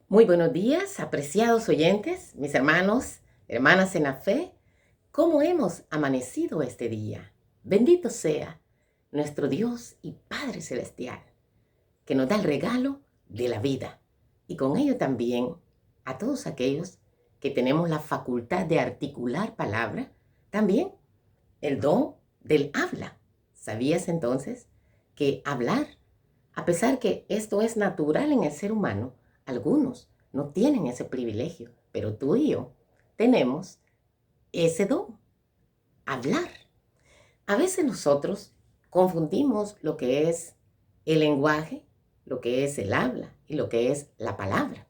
Muy buenos días, apreciados oyentes, mis hermanos, hermanas en la fe. ¿Cómo hemos amanecido este día? Bendito sea nuestro Dios y Padre Celestial, que nos da el regalo de la vida. Y con ello también a todos aquellos que tenemos la facultad de articular palabra, también el don del habla. ¿Sabías entonces que hablar, a pesar que esto es natural en el ser humano, algunos no tienen ese privilegio, pero tú y yo tenemos ese don, hablar? A veces nosotros confundimos lo que es el lenguaje, lo que es el habla y lo que es la palabra.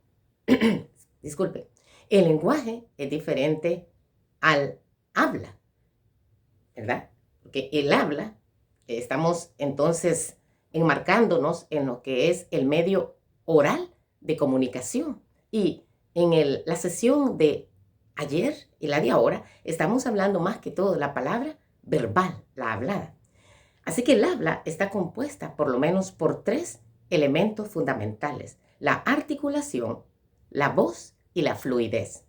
Disculpe, el lenguaje es diferente al habla, ¿verdad? Porque el habla, estamos entonces enmarcándonos en lo que es el medio oral de comunicación. Y en la sesión de ayer y la de ahora, estamos hablando más que todo de la palabra verbal, la hablada. Así que el habla está compuesta por lo menos por 3 elementos fundamentales: la articulación, la voz y la fluidez.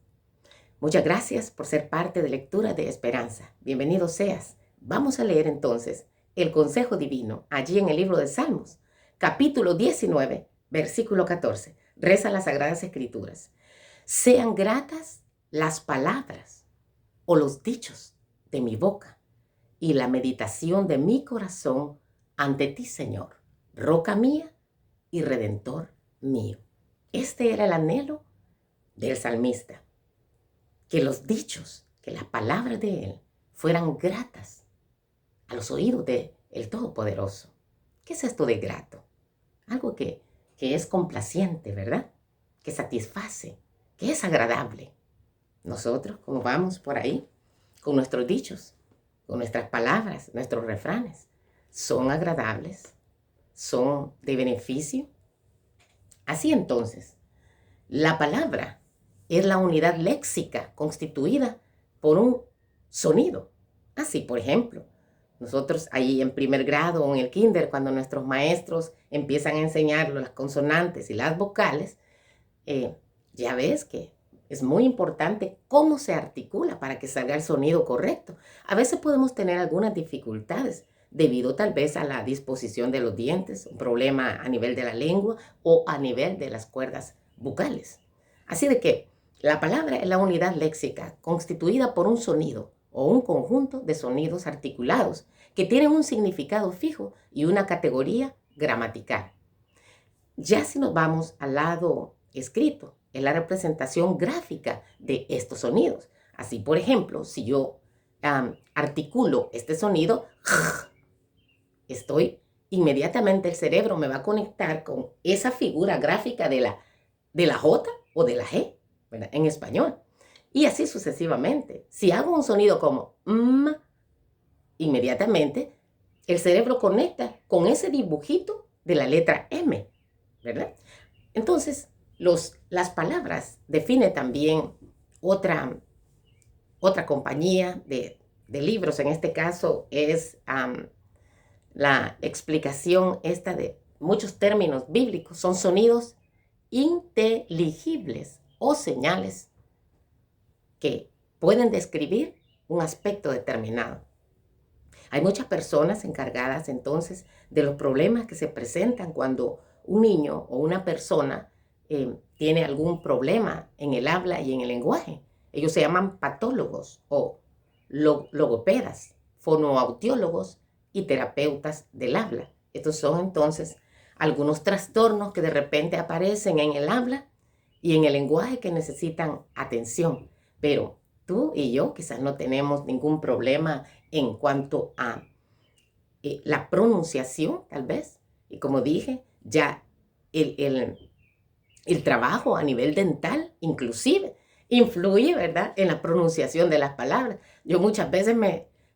Muchas gracias por ser parte de Lectura de Esperanza. Bienvenido seas. Vamos a leer entonces el consejo divino allí en el libro de Salmos, capítulo 19, versículo 14. Reza las Sagradas Escrituras: sean gratas las palabras o los dichos de mi boca y la meditación de mi corazón ante ti, Señor, roca mía y redentor mío. Este era el anhelo del salmista, que los dichos, que las palabras de él fueran gratas a los oídos de el Todopoderoso. ¿Qué es esto de grato? Algo que es complaciente, ¿verdad? Que satisface, que es agradable. Nosotros, como vamos por ahí, con nuestros dichos, con nuestras palabras, nuestros refranes, son agradables, son de beneficio. Así entonces, la palabra es la unidad léxica constituida por un sonido. Así, por ejemplo, nosotros ahí en primer grado o en el kinder, cuando nuestros maestros empiezan a enseñarnos las consonantes y las vocales, ya ves que es muy importante cómo se articula para que salga el sonido correcto. A veces podemos tener algunas dificultades debido tal vez a la disposición de los dientes, un problema a nivel de la lengua o a nivel de las cuerdas bucales. Así de que la palabra es la unidad léxica constituida por un sonido o un conjunto de sonidos articulados que tienen un significado fijo y una categoría gramatical. Ya si nos vamos al lado escrito, es la representación gráfica de estos sonidos. Así, por ejemplo, si yo articulo este sonido, inmediatamente el cerebro me va a conectar con esa figura gráfica de la J o de la G, ¿verdad? En español. Y así sucesivamente. Si hago un sonido como inmediatamente el cerebro conecta con ese dibujito de la letra M, ¿verdad? Entonces, las palabras define también otra compañía de libros. En este caso es la explicación esta de muchos términos bíblicos. Son sonidos inteligibles o señales que pueden describir un aspecto determinado. Hay muchas personas encargadas entonces de los problemas que se presentan cuando un niño o una persona tiene algún problema en el habla y en el lenguaje. Ellos se llaman patólogos o logopedas, fonoaudiólogos y terapeutas del habla. Estos son entonces algunos trastornos que de repente aparecen en el habla y en el lenguaje que necesitan atención. Pero tú y yo quizás no tenemos ningún problema en cuanto a la pronunciación, tal vez. Y como dije, ya el trabajo a nivel dental, inclusive, influye, ¿verdad?, en la pronunciación de las palabras. Yo muchas veces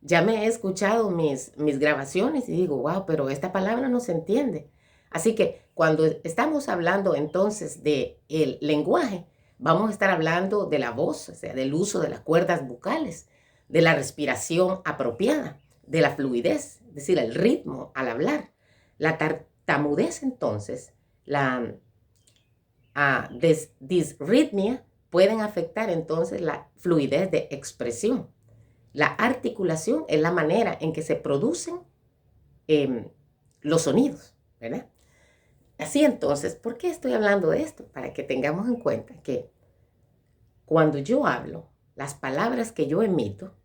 ya me he escuchado mis grabaciones y digo, wow, pero esta palabra no se entiende. Así que cuando estamos hablando entonces del lenguaje, vamos a estar hablando de la voz, o sea, del uso de las cuerdas bucales, de la respiración apropiada, de la fluidez, es decir, el ritmo al hablar. La tartamudez entonces, disritmia pueden afectar entonces la fluidez de expresión. La articulación es la manera en que se producen los sonidos, ¿verdad? Así entonces, ¿por qué estoy hablando de esto? Para que tengamos en cuenta que cuando yo hablo, las palabras que yo emito,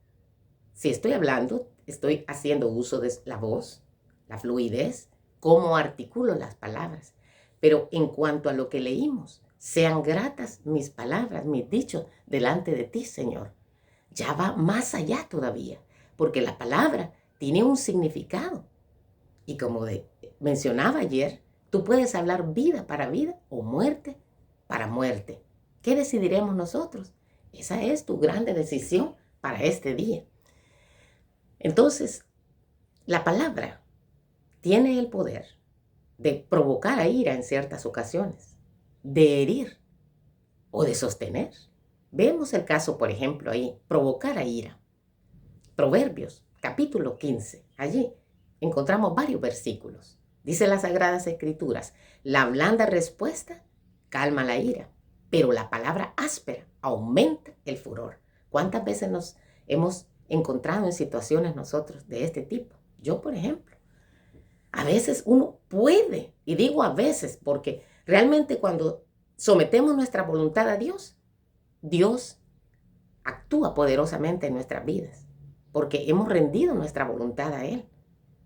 si estoy hablando, estoy haciendo uso de la voz, la fluidez, cómo articulo las palabras. Pero en cuanto a lo que leímos, sean gratas mis palabras, mis dichos delante de ti, Señor. Ya va más allá todavía, porque la palabra tiene un significado. Y como mencionaba ayer, tú puedes hablar vida para vida o muerte para muerte. ¿Qué decidiremos nosotros? Esa es tu grande decisión para este día. Entonces, la palabra tiene el poder de provocar a ira en ciertas ocasiones, de herir o de sostener. Vemos el caso, por ejemplo, ahí, provocar a ira. Proverbios, capítulo 15. Allí encontramos varios versículos. Dice las Sagradas Escrituras, la blanda respuesta calma la ira, pero la palabra áspera aumenta el furor. ¿Cuántas veces nos hemos encontrado en situaciones nosotros de este tipo? Yo, por ejemplo, a veces uno puede, y digo a veces porque realmente cuando sometemos nuestra voluntad a Dios, Dios actúa poderosamente en nuestras vidas, porque hemos rendido nuestra voluntad a Él.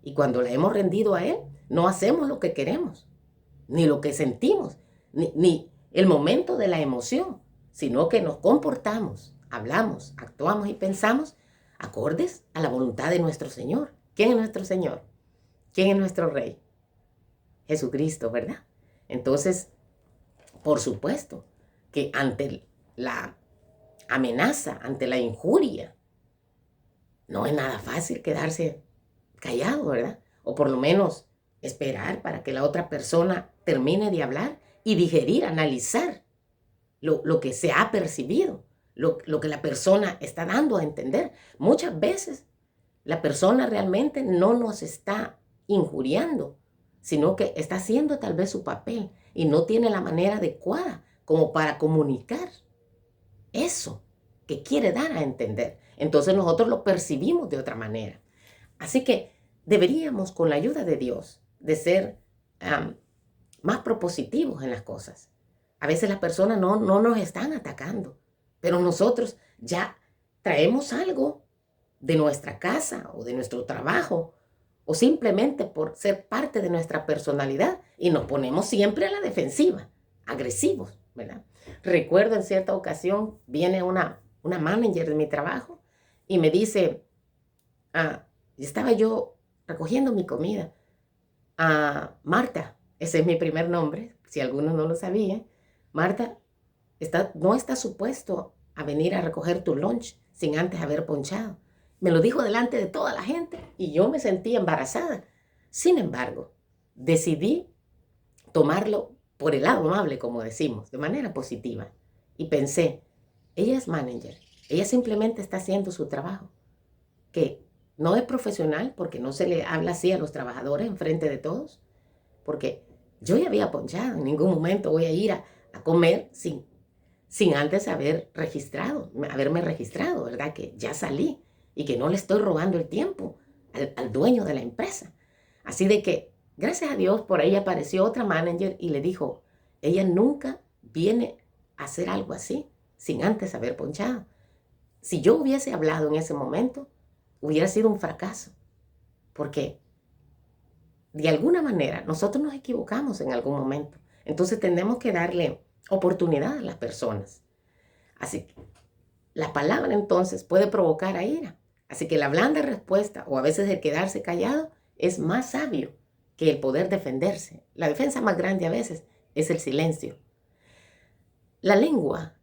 Y cuando la hemos rendido a Él, no hacemos lo que queremos, ni lo que sentimos, ni el momento de la emoción, sino que nos comportamos, hablamos, actuamos y pensamos acordes a la voluntad de nuestro Señor. ¿Quién es nuestro Señor? ¿Quién es nuestro Rey? Jesucristo, ¿verdad? Entonces, por supuesto que ante la amenaza, ante la injuria, no es nada fácil quedarse callado, ¿verdad? O por lo menos esperar para que la otra persona termine de hablar y digerir, analizar lo que se ha percibido, lo que la persona está dando a entender. Muchas veces la persona realmente no nos está injuriando, sino que está haciendo tal vez su papel y no tiene la manera adecuada como para comunicar eso que quiere dar a entender. Entonces nosotros lo percibimos de otra manera. Así que deberíamos, con la ayuda de Dios, de ser más propositivos en las cosas. A veces las personas no nos están atacando, pero nosotros ya traemos algo de nuestra casa o de nuestro trabajo o simplemente por ser parte de nuestra personalidad y nos ponemos siempre a la defensiva, agresivos, ¿verdad? Recuerdo en cierta ocasión viene una manager de mi trabajo y me dice, estaba yo recogiendo mi comida, Marta, ese es mi primer nombre, si algunos no lo sabían, Marta, no está supuesto a venir a recoger tu lunch sin antes haber ponchado. Me lo dijo delante de toda la gente y yo me sentí embarazada. Sin embargo, decidí tomarlo por el lado amable, como decimos, de manera positiva. Y pensé, ella es manager, ella simplemente está haciendo su trabajo, que no es profesional porque no se le habla así a los trabajadores en frente de todos, porque yo ya había ponchado, en ningún momento voy a ir a comer sin antes haberme registrado, ¿verdad? Que ya salí y que no le estoy robando el tiempo al dueño de la empresa. Así de que, gracias a Dios, por ahí apareció otra manager y le dijo, ella nunca viene a hacer algo así sin antes haber ponchado. Si yo hubiese hablado en ese momento, hubiera sido un fracaso, porque de alguna manera nosotros nos equivocamos en algún momento. Entonces tenemos que darle oportunidad a las personas. Así que la palabra entonces puede provocar a ira. Así que la blanda respuesta o a veces el quedarse callado es más sabio que el poder defenderse. La defensa más grande a veces es el silencio. La lengua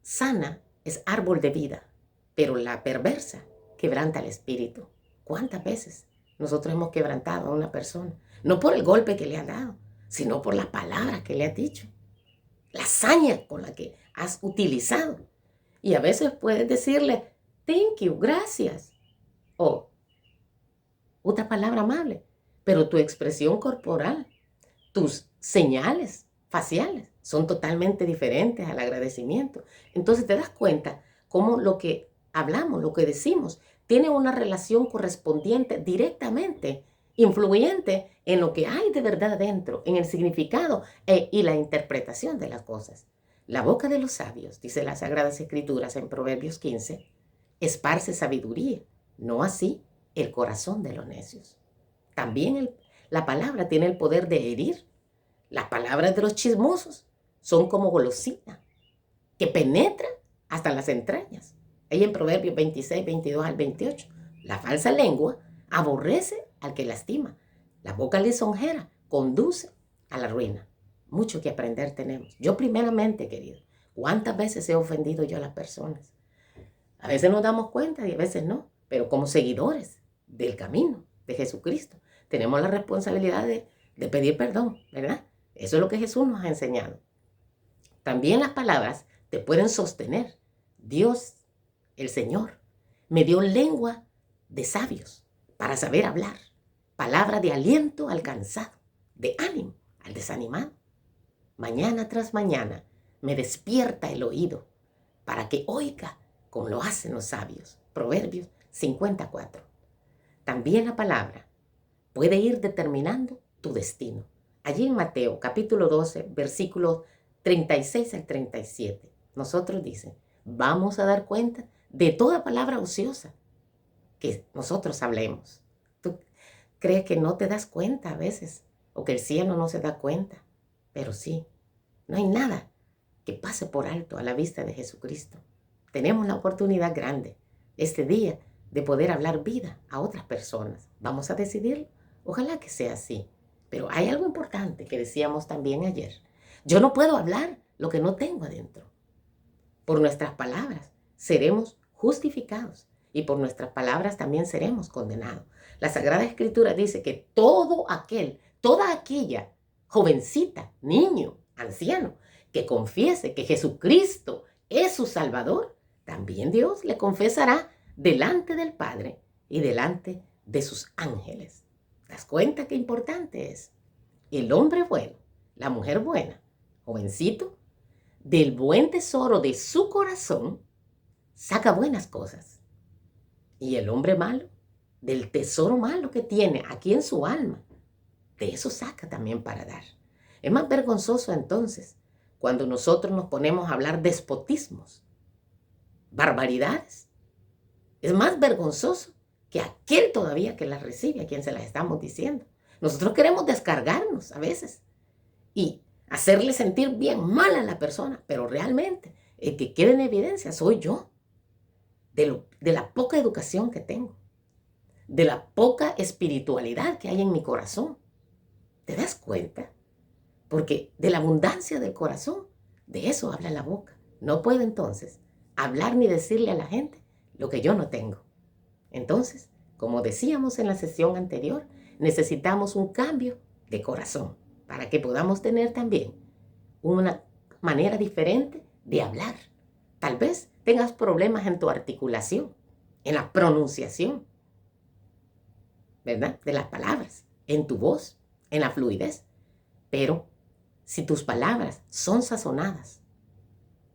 sana es árbol de vida, pero la perversa quebranta el espíritu. ¿Cuántas veces nosotros hemos quebrantado a una persona? No por el golpe que le ha dado, sino por las palabras que le has dicho, la hazaña con la que has utilizado. Y a veces puedes decirle, thank you, gracias, o otra palabra amable, pero tu expresión corporal, tus señales faciales son totalmente diferentes al agradecimiento. Entonces te das cuenta cómo lo que hablamos, lo que decimos, tiene una relación correspondiente directamente, influyente en lo que hay de verdad adentro, en el significado y la interpretación de las cosas. La boca de los sabios, dice las Sagradas Escrituras en Proverbios 15, esparce sabiduría, no así el corazón de los necios. También la palabra tiene el poder de herir. Las palabras de los chismosos son como golosina, que penetra hasta las entrañas. Ahí en Proverbios 26, 22 al 28. La falsa lengua aborrece al que lastima. La boca lisonjera conduce a la ruina. Mucho que aprender tenemos. Yo primeramente, querido, ¿cuántas veces he ofendido yo a las personas? A veces nos damos cuenta y a veces no, pero como seguidores del camino de Jesucristo, tenemos la responsabilidad de pedir perdón, ¿verdad? Eso es lo que Jesús nos ha enseñado. También las palabras te pueden sostener. Dios, el Señor, me dio lengua de sabios para saber hablar. Palabra de aliento al cansado, de ánimo al desanimado. Mañana tras mañana me despierta el oído para que oiga como lo hacen los sabios. Proverbios 54. También la palabra puede ir determinando tu destino. Allí en Mateo capítulo 12, versículos 36 al 37, nosotros dicen, vamos a dar cuenta de toda palabra ociosa que nosotros hablemos. ¿Tú crees que no te das cuenta a veces? O que el cielo no se da cuenta. Pero sí, no hay nada que pase por alto a la vista de Jesucristo. Tenemos la oportunidad grande este día de poder hablar vida a otras personas. Vamos a decidirlo. Ojalá que sea así. Pero hay algo importante que decíamos también ayer. Yo no puedo hablar lo que no tengo adentro. Por nuestras palabras seremos justificados y por nuestras palabras también seremos condenados. La Sagrada Escritura dice que toda aquella jovencita, niño, anciano, que confiese que Jesucristo es su Salvador, también Dios le confesará delante del Padre y delante de sus ángeles. ¿Te das cuenta qué importante es? El hombre bueno, la mujer buena, jovencito, del buen tesoro de su corazón, saca buenas cosas. Y el hombre malo, del tesoro malo que tiene aquí en su alma, de eso saca también para dar. Es más vergonzoso entonces cuando nosotros nos ponemos a hablar despotismos, barbaridades. Es más vergonzoso que aquel todavía que las recibe, a quien se las estamos diciendo. Nosotros queremos descargarnos a veces y hacerle sentir bien mal a la persona, pero realmente el que quede en evidencia soy yo, de la poca educación que tengo, de la poca espiritualidad que hay en mi corazón. ¿Te das cuenta? Porque de la abundancia del corazón, de eso habla la boca. No puedo entonces hablar ni decirle a la gente lo que yo no tengo. Entonces, como decíamos en la sesión anterior, necesitamos un cambio de corazón para que podamos tener también una manera diferente de hablar. Tal vez tengas problemas en tu articulación, en la pronunciación, ¿verdad? De las palabras, en tu voz, en la fluidez. Pero si tus palabras son sazonadas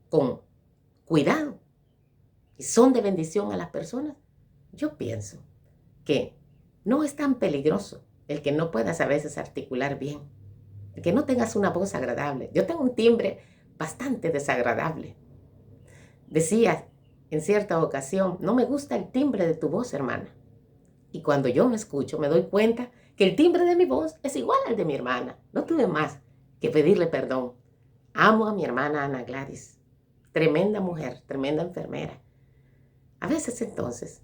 con cuidado y son de bendición a las personas, yo pienso que no es tan peligroso el que no puedas a veces articular bien, el que no tengas una voz agradable. Yo tengo un timbre bastante desagradable. Decía en cierta ocasión, no me gusta el timbre de tu voz, hermana. Y cuando yo me escucho, me doy cuenta que el timbre de mi voz es igual al de mi hermana. No tuve más que pedirle perdón. Amo a mi hermana Ana Gladys. Tremenda mujer, tremenda enfermera. A veces entonces,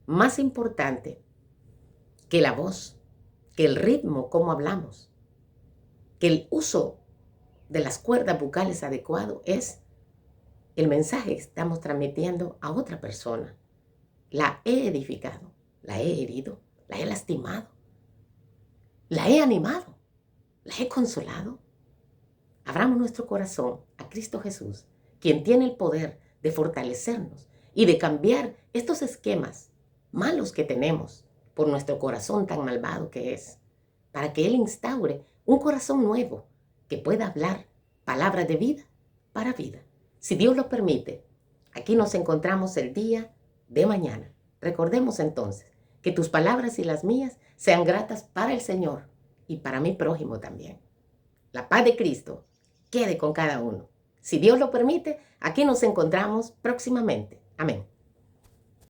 más importante que la voz, que el ritmo, cómo hablamos, que el uso de las cuerdas vocales adecuado es el mensaje que estamos transmitiendo a otra persona. La he edificado, la he herido, la he lastimado, la he animado, la he consolado. Abramos nuestro corazón a Cristo Jesús, quien tiene el poder de fortalecernos y de cambiar estos esquemas malos que tenemos por nuestro corazón tan malvado que es, para que Él instaure un corazón nuevo que pueda hablar palabras de vida para vida. Si Dios lo permite, aquí nos encontramos el día de mañana. Recordemos entonces que tus palabras y las mías sean gratas para el Señor y para mi prójimo también. La paz de Cristo quede con cada uno. Si Dios lo permite, aquí nos encontramos próximamente. Amén.